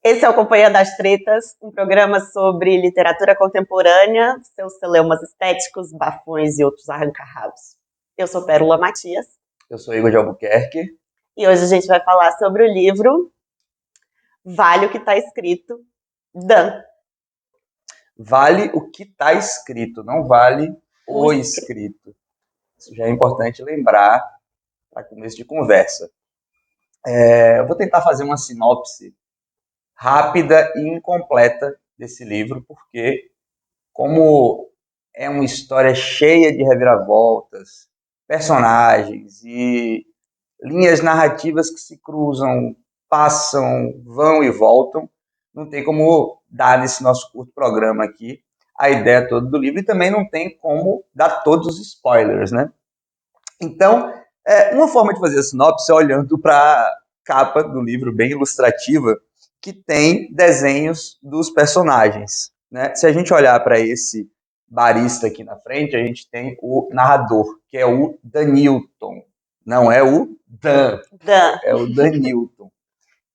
Esse é o Companhia das Tretas, um programa sobre literatura contemporânea, seus celeumas estéticos, bafões e outros arranca-rabos. Eu sou Pérola Matias. Eu sou Igor de Albuquerque. E hoje a gente vai falar sobre o livro Vale o que está escrito, Dan. Vale o que está escrito, não vale o escrito. Isso já é importante lembrar para começo de conversa. Eu vou tentar fazer uma sinopse rápida e incompleta desse livro, porque como é uma história cheia de reviravoltas, personagens e linhas narrativas que se cruzam, passam, vão e voltam, não tem como dar nesse nosso curto programa aqui a ideia toda do livro e também não tem como dar todos os spoilers, né? Então, uma forma de fazer a sinopse é olhando para a capa do livro, bem ilustrativa, que tem desenhos dos personagens, né? Se a gente olhar para esse barista aqui na frente, a gente tem o narrador, que é o Danilton. Não é o Dan, é o Danilton,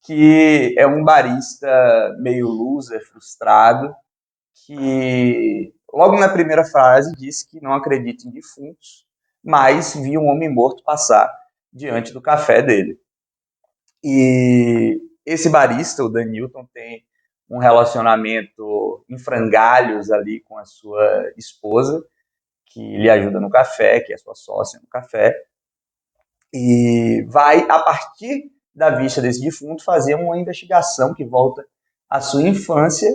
que é um barista meio loser, frustrado, que logo na primeira frase disse que não acredita em defuntos, mas viu um homem morto passar diante do café dele. E esse barista, o Danilton, tem um relacionamento em frangalhos ali com a sua esposa, que lhe ajuda no café, que é sua sócia no café, e vai, a partir da vista desse defunto, fazer uma investigação que volta à sua infância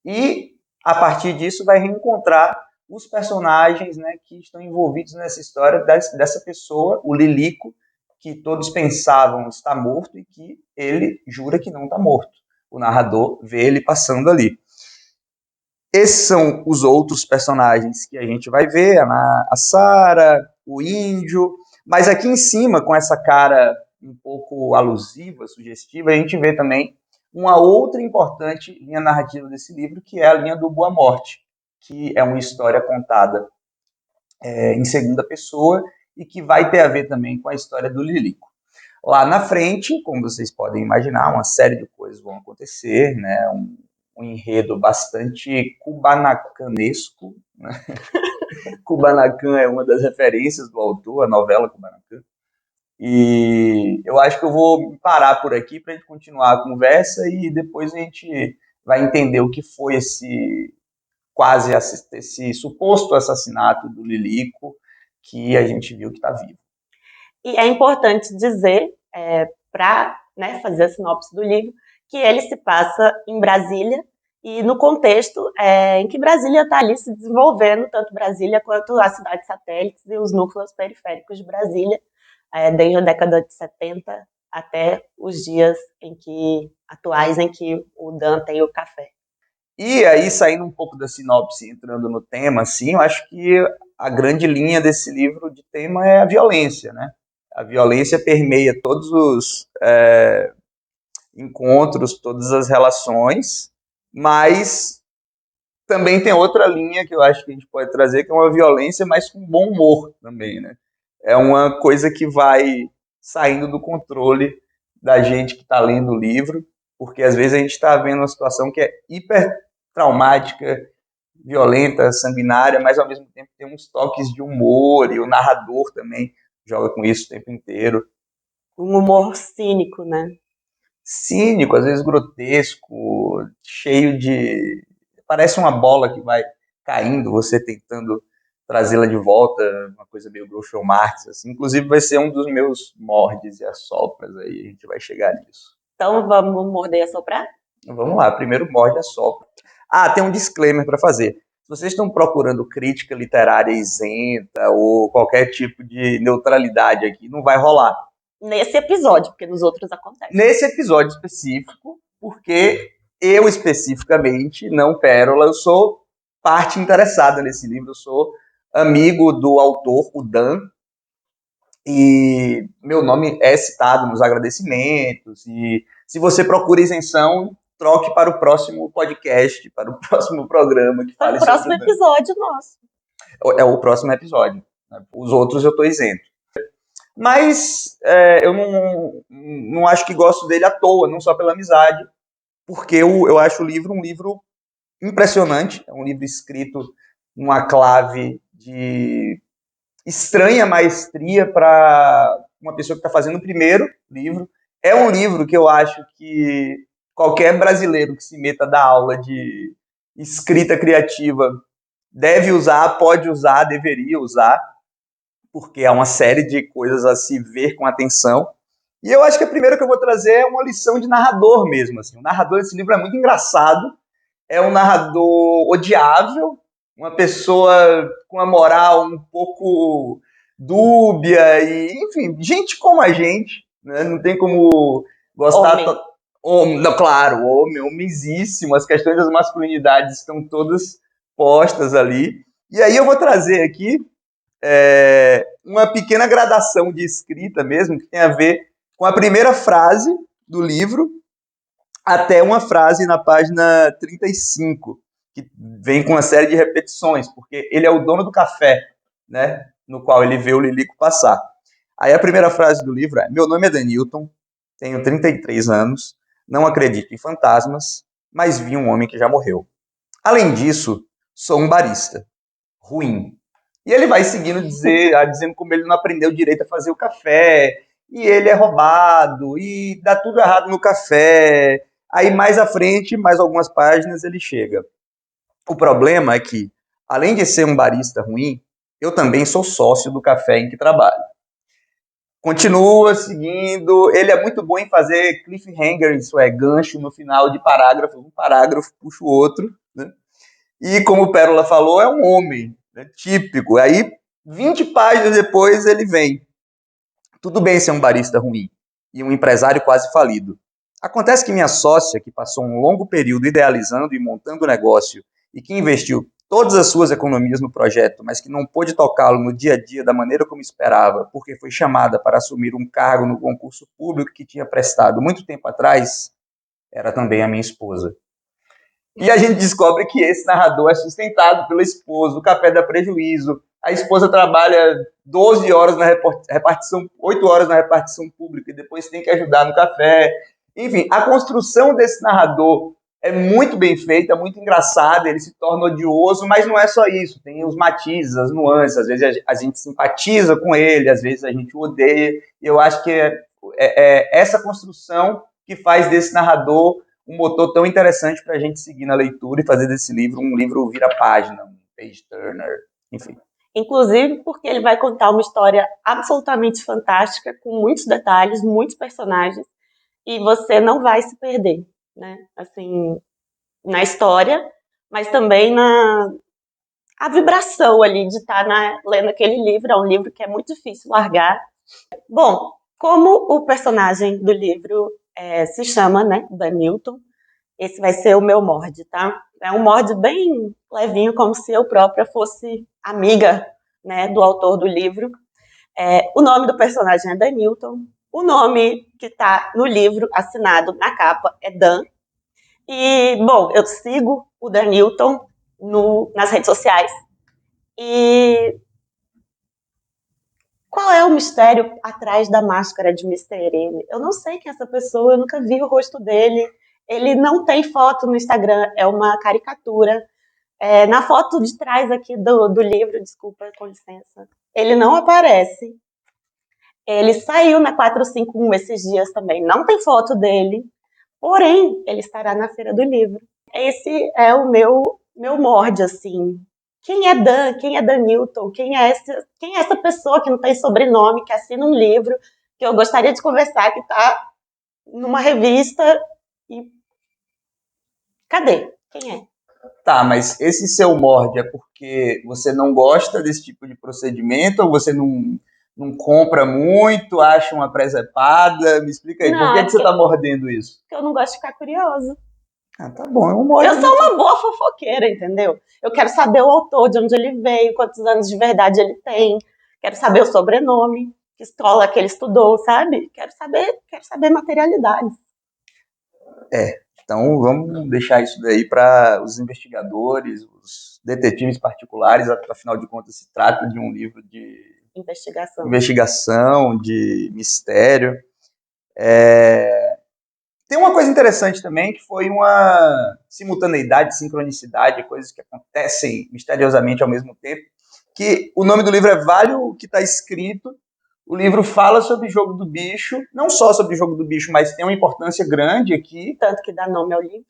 e, a partir disso, vai reencontrar os personagens, né, que estão envolvidos nessa história dessa pessoa, o Lilico, que todos pensavam estar morto e que ele jura que não está morto. O narrador vê ele passando ali. Esses são os outros personagens que a gente vai ver, a Sarah, o índio, mas aqui em cima, com essa cara um pouco alusiva, sugestiva, a gente vê também uma outra importante linha narrativa desse livro, que é a linha do Boa Morte, que é uma história contada em segunda pessoa e que vai ter a ver também com a história do Lilico. Lá na frente, como vocês podem imaginar, uma série de coisas vão acontecer, né? Um enredo bastante kubanacanesco. Né? Kubanacan é uma das referências do autor, a novela Kubanacan. E eu acho que eu vou parar por aqui para a gente continuar a conversa e depois a gente vai entender o que foi esse suposto assassinato do Lilico, que a gente viu que está vivo. E é importante dizer, para fazer a sinopse do livro, que ele se passa em Brasília e no contexto em que Brasília está ali se desenvolvendo, tanto Brasília quanto as cidades satélites e os núcleos periféricos de Brasília, desde a década de 70 até os dias atuais em que o Dan tem o café. E aí, saindo um pouco da sinopse, entrando no tema, assim, eu acho que a grande linha desse livro de tema é a violência, né? A violência permeia todos os encontros, todas as relações, mas também tem outra linha que eu acho que a gente pode trazer, que é uma violência, mas com bom humor também, né? É uma coisa que vai saindo do controle da gente que está lendo o livro, porque às vezes a gente está vendo uma situação que é hiper traumática, violenta, sanguinária, mas ao mesmo tempo tem uns toques de humor, e o narrador também joga com isso o tempo inteiro. Um humor cínico, né? Cínico, às vezes grotesco, cheio de... Parece uma bola que vai caindo, você tentando trazê-la de volta, uma coisa meio Groucho Marx, assim. Inclusive vai ser um dos meus mordes e assopras aí, a gente vai chegar nisso. Então vamos morder e assoprar? Vamos lá, primeiro morde e assopra. Tem um disclaimer para fazer. Se vocês estão procurando crítica literária isenta ou qualquer tipo de neutralidade aqui, não vai rolar. Nesse episódio, porque nos outros acontece. Nesse episódio específico, porque eu especificamente, não Pérola, eu sou parte interessada nesse livro, eu sou amigo do autor, o Dan, e meu nome é citado nos agradecimentos, e se você procura isenção, troque para o próximo podcast, para o próximo programa que fale sobre o Dan. O próximo episódio nosso. É o próximo episódio. Os outros eu estou isento. Mas eu não acho que gosto dele à toa, não só pela amizade, porque eu acho o livro um livro impressionante, é um livro escrito numa clave de estranha maestria para uma pessoa que está fazendo o primeiro livro. É um livro que eu acho que qualquer brasileiro que se meta da aula de escrita criativa deve usar, pode usar, deveria usar, porque há uma série de coisas a se ver com atenção. E eu acho que a primeira que eu vou trazer é uma lição de narrador mesmo. Assim. O narrador desse livro é muito engraçado, é um narrador odiável, uma pessoa com a moral um pouco dúbia, e, enfim, gente como a gente, né? Não tem como gostar. Não, claro, homenzíssimo, as questões das masculinidades estão todas postas ali. E aí eu vou trazer aqui uma pequena gradação de escrita mesmo, que tem a ver com a primeira frase do livro até uma frase na página 35, que vem com uma série de repetições, porque ele é o dono do café, né, no qual ele vê o Lilico passar. Aí a primeira frase do livro é: meu nome é Danilton, tenho 33 anos, não acredito em fantasmas, mas vi um homem que já morreu. Além disso, sou um barista. Ruim. E ele vai seguindo dizendo como ele não aprendeu direito a fazer o café, e ele é roubado, e dá tudo errado no café. Aí mais à frente, mais algumas páginas, ele chega. O problema é que, além de ser um barista ruim, eu também sou sócio do café em que trabalho. Continua seguindo, ele é muito bom em fazer cliffhanger, isso é, gancho no final de parágrafo, um parágrafo puxa o outro, né? E como o Pérola falou, é um homem, né, típico. Aí, 20 páginas depois, ele vem. Tudo bem ser um barista ruim e um empresário quase falido. Acontece que minha sócia, que passou um longo período idealizando e montando o negócio e que investiu todas as suas economias no projeto, mas que não pôde tocá-lo no dia a dia da maneira como esperava, porque foi chamada para assumir um cargo no concurso público que tinha prestado muito tempo atrás, era também a minha esposa. E a gente descobre que esse narrador é sustentado pela esposa, o café dá prejuízo, a esposa trabalha 12 horas na repartição, 8 horas na repartição pública e depois tem que ajudar no café. Enfim, a construção desse narrador é muito bem feita, muito engraçada, ele se torna odioso, mas não é só isso, tem os matizes, as nuances, às vezes a gente simpatiza com ele, às vezes a gente o odeia, e eu acho que é essa construção que faz desse narrador um motor tão interessante para a gente seguir na leitura e fazer desse livro um livro vira-página, um page-turner, enfim. Inclusive porque ele vai contar uma história absolutamente fantástica, com muitos detalhes, muitos personagens, e você não vai se perder, né? Assim, na história, mas também na a vibração ali de estar lendo aquele livro. É um livro que é muito difícil largar. Bom, como o personagem do livro se chama, né, Danilton, esse vai ser o meu morde, tá? É um morde bem levinho, como se eu própria fosse amiga, né, do autor do livro. O nome do personagem é Danilton. O nome que está no livro, assinado na capa, é Dan. E, bom, eu sigo o Danilton nas redes sociais. E qual é o mistério atrás da máscara de Mr. M? Eu não sei quem é essa pessoa, eu nunca vi o rosto dele. Ele não tem foto no Instagram, é uma caricatura. Na foto de trás aqui do livro, desculpa, com licença, ele não aparece. Ele saiu na 451 esses dias também, não tem foto dele, porém, ele estará na Feira do Livro. Esse é o meu morde, assim. Quem é Dan? Quem é Danilton? Quem é essa pessoa que não tem sobrenome, que assina um livro, que eu gostaria de conversar, que está numa revista e... Cadê? Quem é? Tá, mas esse seu morde é porque você não gosta desse tipo de procedimento ou você não compra muito, acha uma presepada? Me explica aí, Não, por que você tá mordendo isso? Porque eu não gosto de ficar curioso. Ah, tá bom, é um morde. Eu sou uma boa fofoqueira, entendeu? Eu quero saber o autor, de onde ele veio, quantos anos de verdade ele tem. Quero saber o sobrenome, que escola que ele estudou, sabe? Quero saber materialidades. Então vamos deixar isso daí para os investigadores, os detetives particulares, afinal de contas se trata de um livro de investigação, de mistério. Tem uma coisa interessante também, que foi uma simultaneidade, sincronicidade, coisas que acontecem misteriosamente ao mesmo tempo, que o nome do livro é Vale o que está escrito. O livro fala sobre Jogo do Bicho, não só sobre Jogo do Bicho, mas tem uma importância grande aqui. Tanto que dá nome ao livro.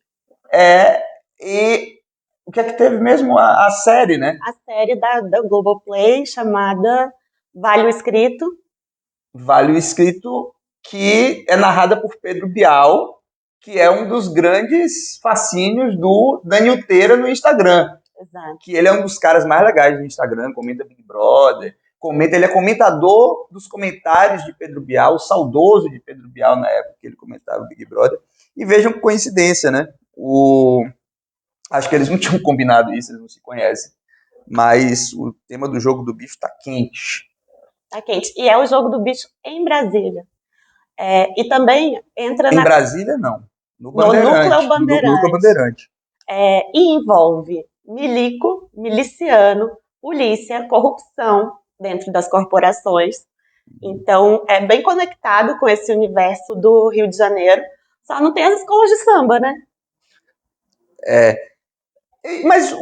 E o que é que teve mesmo? A série, né? A série da Globoplay, chamada Vale o Escrito. Vale o Escrito, que é narrada por Pedro Bial, que é um dos grandes fascínios do Daniel Teira no Instagram. Exato. Que ele é um dos caras mais legais do Instagram, comenta Big Brother, ele é comentador dos comentários de Pedro Bial, o saudoso de Pedro Bial na época que ele comentava Big Brother. E vejam que coincidência, né? Acho que eles não tinham combinado isso, eles não se conhecem. Mas o tema do Jogo do Bicho tá quente. Tá quente. E é o Jogo do Bicho em Brasília. E também entra Em Brasília, não. No Núcleo Bandeirante. No Núcleo Bandeirante. E envolve milico, miliciano, polícia, corrupção dentro das corporações. Então, é bem conectado com esse universo do Rio de Janeiro. Só não tem as escolas de samba, né? Mas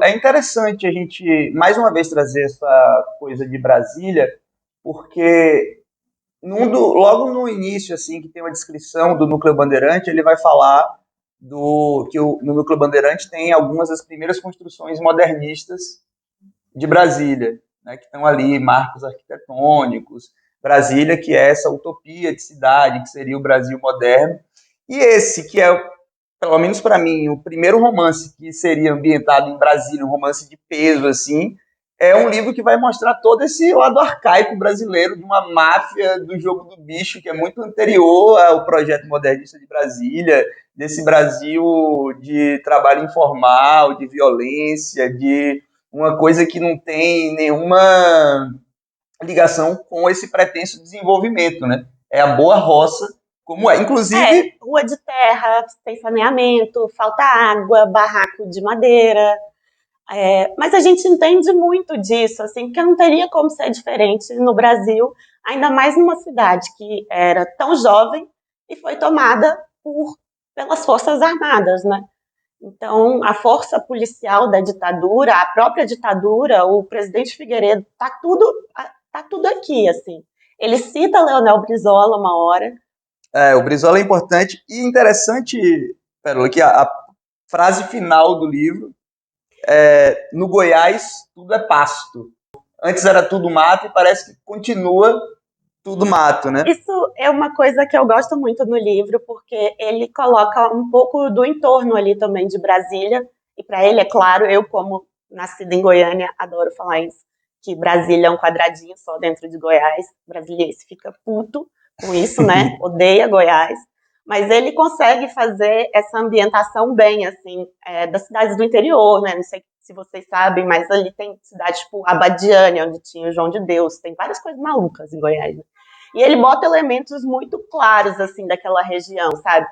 é interessante a gente, mais uma vez, trazer essa coisa de Brasília, porque logo no início, assim, que tem uma descrição do Núcleo Bandeirante, ele vai falar que no Núcleo Bandeirante tem algumas das primeiras construções modernistas de Brasília, né, que estão ali, marcos arquitetônicos, Brasília, que é essa utopia de cidade, que seria o Brasil moderno, e esse, que é, pelo menos para mim, o primeiro romance que seria ambientado em Brasília, um romance de peso, assim, é um livro que vai mostrar todo esse lado arcaico brasileiro de uma máfia do Jogo do Bicho, que é muito anterior ao projeto modernista de Brasília, desse Brasil de trabalho informal, de violência, de uma coisa que não tem nenhuma ligação com esse pretenso desenvolvimento, né? É a boa roça, como é. Inclusive... rua de terra, sem saneamento, falta água, barraco de madeira... mas a gente entende muito disso, assim, que não teria como ser diferente no Brasil, ainda mais numa cidade que era tão jovem e foi tomada pelas Forças Armadas, né? Então, a força policial da ditadura, a própria ditadura, o presidente Figueiredo, tá tudo aqui, assim. Ele cita Leonel Brizola uma hora. O Brizola é importante e interessante, Pérola, que a frase final do livro no Goiás, tudo é pasto. Antes era tudo mato e parece que continua tudo mato, né? Isso é uma coisa que eu gosto muito no livro, porque ele coloca um pouco do entorno ali também de Brasília. E para ele, é claro, eu como nascida em Goiânia, adoro falar isso, que Brasília é um quadradinho só dentro de Goiás. Brasiliense fica puto com isso, né? Odeia Goiás. Mas ele consegue fazer essa ambientação bem, assim, das cidades do interior, né? Não sei se vocês sabem, mas ali tem cidades tipo Abadiânia, onde tinha o João de Deus. Tem várias coisas malucas em Goiás, né? E ele bota elementos muito claros, assim, daquela região, sabe?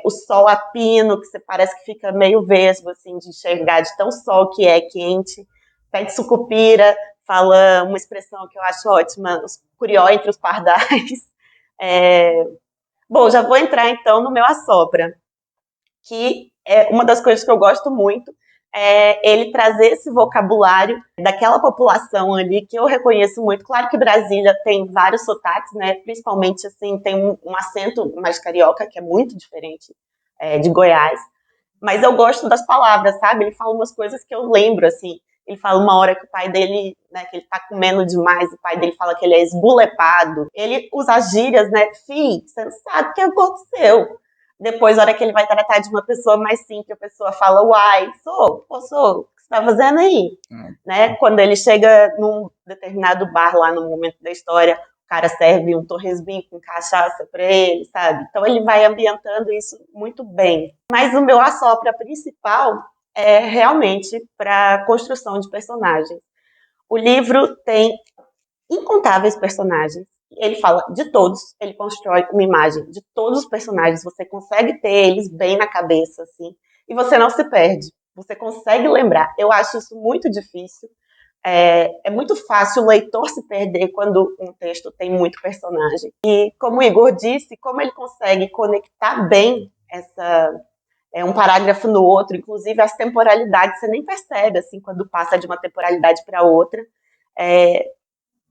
O sol a pino, que você parece que fica meio vesgo, assim, de enxergar de tão sol que é quente. Pé de sucupira, fala uma expressão que eu acho ótima, os curió entre os pardais. Bom, já vou entrar, então, no meu Assopra, que é uma das coisas que eu gosto muito, ele trazer esse vocabulário daquela população ali que eu reconheço muito. Claro que Brasília tem vários sotaques, né? Principalmente assim, tem um acento mais carioca que é muito diferente de Goiás. Mas eu gosto das palavras, sabe? Ele fala umas coisas que eu lembro, assim. Ele fala uma hora que o pai dele, né, que ele tá comendo demais, o pai dele fala que ele é esbulepado. Ele usa as gírias, né? Fih, você não sabe o que aconteceu. Depois, na hora que ele vai tratar de uma pessoa mais simples, a pessoa fala, uai, sou, o que você tá fazendo aí? Né? Quando ele chega num determinado bar lá no momento da história, o cara serve um torresminho com cachaça pra ele, sabe? Então ele vai ambientando isso muito bem. Mas o meu assopra principal é realmente para construção de personagens. O livro tem incontáveis personagens. Ele fala de todos, ele constrói uma imagem de todos os personagens, você consegue ter eles bem na cabeça, assim, e você não se perde, você consegue lembrar. Eu acho isso muito difícil, É muito fácil o leitor se perder quando um texto tem muito personagem. E como o Igor disse, como ele consegue conectar bem um parágrafo no outro, inclusive as temporalidades, você nem percebe assim quando passa de uma temporalidade para outra.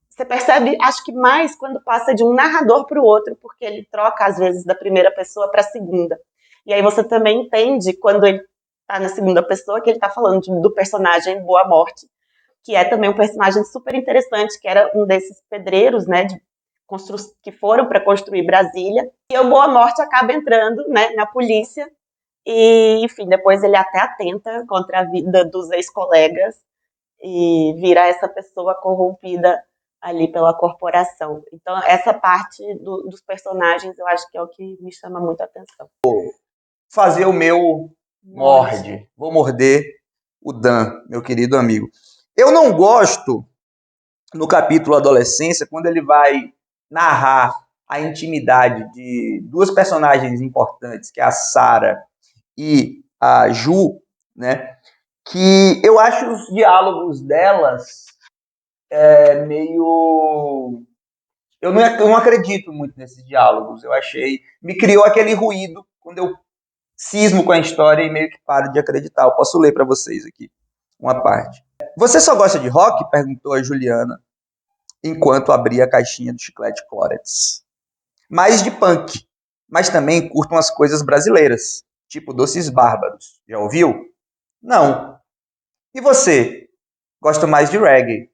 Você percebe, acho que mais quando passa de um narrador para o outro, porque ele troca às vezes da primeira pessoa para a segunda. E aí você também entende quando ele está na segunda pessoa que ele está falando do personagem Boa Morte, que é também um personagem super interessante, que era um desses pedreiros, né, que foram para construir Brasília. E o Boa Morte acaba entrando, né, na polícia e, enfim, depois ele até atenta contra a vida dos ex-colegas e vira essa pessoa corrompida ali pela corporação. Então, essa parte dos personagens eu acho que é o que me chama muito a atenção. Fazer o meu morde. Vou morder o Dan, meu querido amigo. Eu não gosto, no capítulo Adolescência, quando ele vai narrar a intimidade de duas personagens importantes, que é a Sarah e a Ju, né? Que eu acho os diálogos delas meio... Eu não acredito muito nesses diálogos. Eu achei... Me criou aquele ruído quando eu cismo com a história e meio que paro de acreditar. Eu posso ler para vocês aqui uma parte. Você só gosta de rock? Perguntou a Juliana, enquanto abria a caixinha do chiclete Clórex. Mais de punk, mas também curto umas coisas brasileiras, tipo Doces Bárbaros. Já ouviu? Não. E você? Gosto mais de reggae.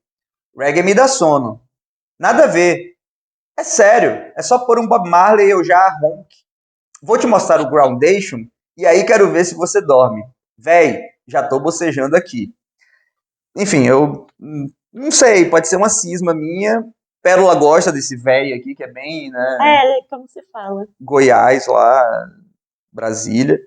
Reggae me dá sono. Nada a ver. É sério, é só pôr um Bob Marley e eu já ronco. Vou te mostrar o Groundation e aí quero ver se você dorme. Véi, já tô bocejando aqui. Enfim, eu não sei, pode ser uma cisma minha. Pérola gosta desse véi aqui, que é bem, né? Como se fala? Goiás lá, Brasília.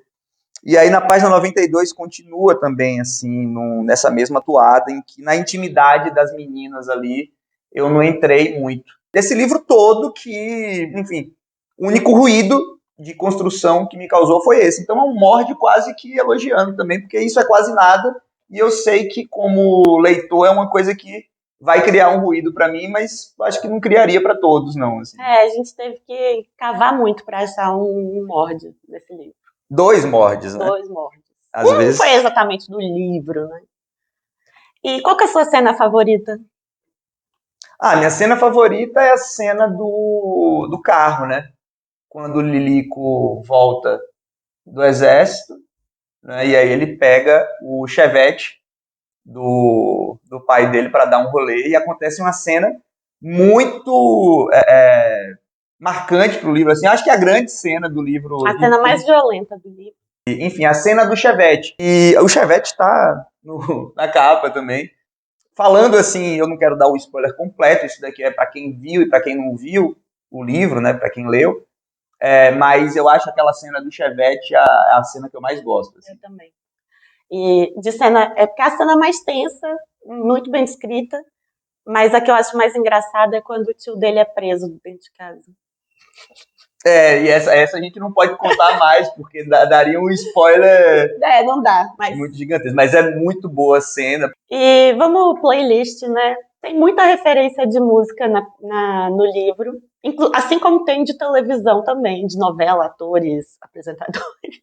E aí na página 92 continua também, assim, nessa mesma toada, em que na intimidade das meninas ali, eu não entrei muito. Desse livro todo que, enfim, o único ruído de construção que me causou foi esse. Então é um morde quase que elogiando também, porque isso é quase nada, e eu sei que como leitor é uma coisa que vai criar um ruído para mim, mas acho que não criaria para todos, não. Assim. A gente teve que cavar muito para achar um morde nesse livro. 2 mordes, né? 2 mordes. Às vezes... foi exatamente do livro, né? E qual que é a sua cena favorita? Minha cena favorita é a cena do carro, né? Quando o Lilico volta do exército, né? E aí ele pega o Chevette do pai dele para dar um rolê e acontece uma cena muito marcante pro livro. Assim, acho que é a grande cena do livro. A cena mais violenta do livro. Enfim, a cena do Chevette. E o Chevette tá na capa também. Falando assim, eu não quero dar o spoiler completo, isso daqui é para quem viu e para quem não viu o livro, né, para quem leu, mas eu acho aquela cena do Chevette a cena que eu mais gosto. Assim. Eu também. E de cena, porque a cena mais tensa, muito bem descrita, mas a que eu acho mais engraçada é quando o tio dele é preso dentro de casa. E essa a gente não pode contar mais, porque daria um spoiler... não dá. Muito gigantesco, mas é muito boa a cena. E vamos playlist, né? Tem muita referência de música no livro, assim como tem de televisão também, de novela, atores, apresentadores.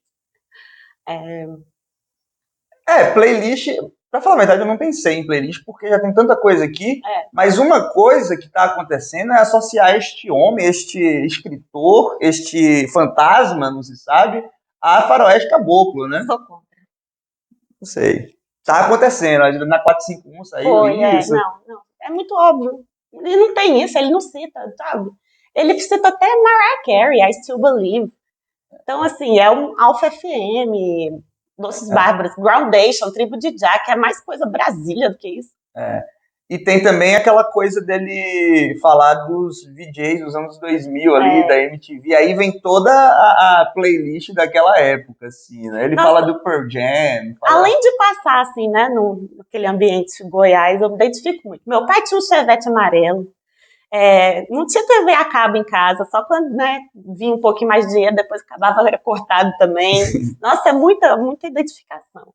Playlist... Pra falar a verdade, eu não pensei em playlist, porque já tem tanta coisa aqui, mas uma coisa que tá acontecendo é associar este homem, este escritor, este fantasma, não se sabe, a Faroeste Caboclo, né? Sou contra. Não sei. Tá acontecendo, na 451 saiu isso. Não. É muito óbvio. Ele não tem isso, ele não cita, sabe? Ele cita até Mariah Carey, I Still Believe. Então, assim, é um Alpha FM... Doces Bárbaros, Groundation, Tribo de Jack, é mais coisa Brasília do que isso. E tem também aquela coisa dele falar dos VJs dos anos 2000 ali, da MTV, aí vem toda a playlist daquela época, assim, né? Ele fala do Pearl Jam. Além de passar, assim, né, naquele ambiente Goiás, eu me identifico muito. Meu pai tinha um Chevette amarelo, não tinha TV a cabo em casa, só quando, né, vinha um pouquinho mais de dinheiro, depois acabava, era cortado também. Nossa, é muita identificação.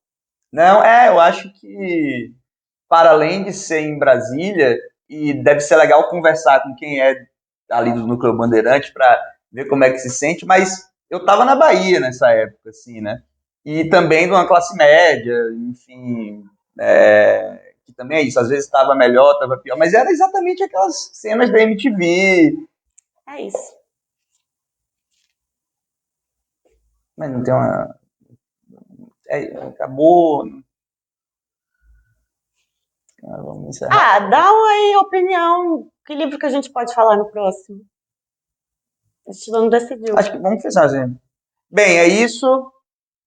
Não, eu acho que para além de ser em Brasília, e deve ser legal conversar com quem é ali do Núcleo Bandeirante para ver como é que se sente, mas eu estava na Bahia nessa época, assim, né? E também de uma classe média, enfim, que também é isso, às vezes estava melhor, estava pior, mas era exatamente aquelas cenas da MTV. É isso. Mas não tem uma... acabou. Vamos encerrar. Dá uma aí opinião. Que livro que a gente pode falar no próximo? A gente não decidiu. Acho que vamos pensar assim. Bem, é isso.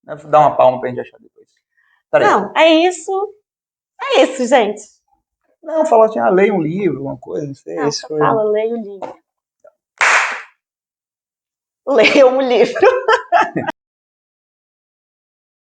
Dá uma palma pra gente achar depois. Peraí. Não, é isso. É isso, gente. Não, falar assim, leia um livro, uma coisa, não sei. Não, só fala, leia o livro. Leia um livro.